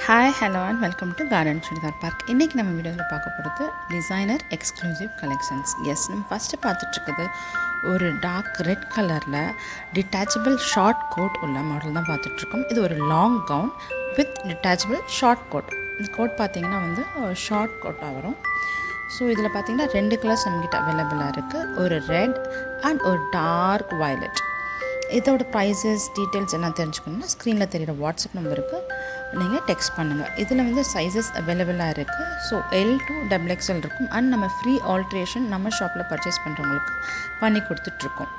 Hi hello and welcome to garden churidar park. இன்றைக்கி நம்ம வீடியோவில் பார்க்க போகிறது டிசைனர் எக்ஸ்க்ளூசிவ் கலெக்ஷன்ஸ். எஸ், நம்ம ஃபஸ்ட்டு பார்த்துட்ருக்குது ஒரு டார்க் ரெட் கலரில் டிட்டாச்சபிள் ஷார்ட் கோட் உள்ள மாடல் தான் பார்த்துட்ருக்கோம். இது ஒரு long gown with detachable short coat. இந்த கோட் பார்த்திங்கன்னா ஷார்ட் கோட்டாக வரும். ஸோ இதில் பார்த்திங்கன்னா 2 கலர்ஸ் நம்மக்கிட்ட அவைலபிளாக இருக்குது. ஒரு ரெட் அண்ட் ஒரு டார்க் வயலட். இதோட ப்ரைஸஸ் டீட்டெயில்ஸ் எல்லாம் தெரிஞ்சுக்கணுன்னா ஸ்க்ரீனில் தெரிகிற வாட்ஸ்அப் நம்பருக்கு நீங்கள் டெக்ஸ்ட் பண்ணுங்கள். இதில் சைஸஸ் அவைலபிளாக இருக்குது. ஸோ L to XXL இருக்கும். அண்ட் நம்ம ஃப்ரீ ஆல்ட்ரேஷன் நம்ம ஷாப்பில் பர்ச்சேஸ் பண்ணுறவங்களுக்கு பண்ணி கொடுத்துட்ருக்கோம்.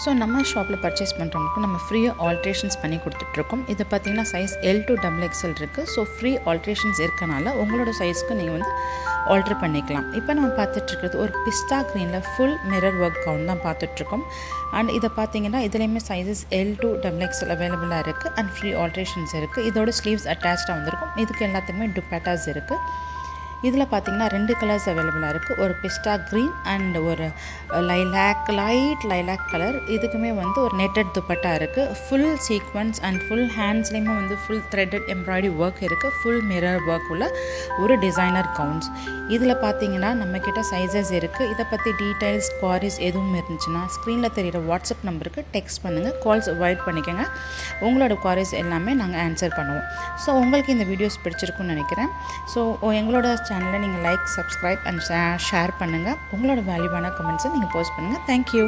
ஸோ நம்ம ஷாப்பில் பர்ச்சேஸ் பண்ணுறவங்களுக்கு நம்ம ஃப்ரீயாக ஆல்ட்ரேஷன்ஸ் பண்ணி கொடுத்துட்ருக்கோம். இது பார்த்திங்கன்னா சைஸ் L to XXL இருக்குது. ஸோ ஃப்ரீ ஆல்ட்ரேஷன்ஸ் இருக்கனால உங்களோட சைஸ்க்கு நீங்கள் ஆல்ட்ரு பண்ணிக்கலாம். இப்போ நம்ம பார்த்துட்ருக்கிறது ஒரு பிஸ்டா க்ரீனில் ஃபுல் மிரர் ஒர்க் கவுன் தான் பார்த்துட்ருக்கோம். அண்ட் இதை பார்த்தீங்கன்னா இதுலேயுமே சைஸஸ் L to XXL அவைலபிளாக இருக்குது. அண்ட் ஃப்ரீ ஆல்ட்ரேஷன்ஸ் இருக்குது. இதோட ஸ்லீவ்ஸ் அட்டாச்சாக வந்திருக்கும். இதுக்கு எல்லாத்துக்குமே துப்பட்டாஸ் இருக்குது. இதில் பார்த்திங்கன்னா 2 கலர்ஸ் அவைலபிளாக இருக்குது. ஒரு பிஸ்டா க்ரீன் அண்ட் ஒரு லைட் லைலாக் கலர். இதுக்குமே ஒரு நெட்டட் துப்பட்டா இருக்குது. ஃபுல் சீக்வன்ஸ் அண்ட் ஃபுல் ஹேண்ட்ஸ்லேயுமே ஃபுல் த்ரெட்டட் எம்ப்ராய்டரி ஒர்க் இருக்குது. ஃபுல் மிரர் ஒர்க் உள்ள ஒரு டிசைனர் கவுன்ஸ். இதில் பார்த்திங்கன்னா நம்மக்கிட்ட சைஸஸ் இருக்குது. இதை பற்றி டீட்டெயில்ஸ் குவாரிஸ் எதுவும் இருந்துச்சுன்னா ஸ்க்ரீனில் தெரிகிற வாட்ஸ்அப் நம்பருக்கு டெக்ஸ்ட் பண்ணுங்கள். கால்ஸ் அவாய்ட் பண்ணிக்கோங்க. உங்களோட குவாரிஸ் எல்லாமே நாங்கள் ஆன்சர் பண்ணுவோம். ஸோ உங்களுக்கு இந்த வீடியோஸ் பிடிச்சிருக்குன்னு நினைக்கிறேன். ஸோ எங்களோட சேனலை நீங்கள் லைக், சப்ஸ்கிரைப் அண்ட் ஷேர் பண்ணுங்கள். உங்களோட வேல்யூவான கமெண்ட்ஸை நீங்கள் போஸ்ட் பண்ணுங்கள். தேங்க்யூ.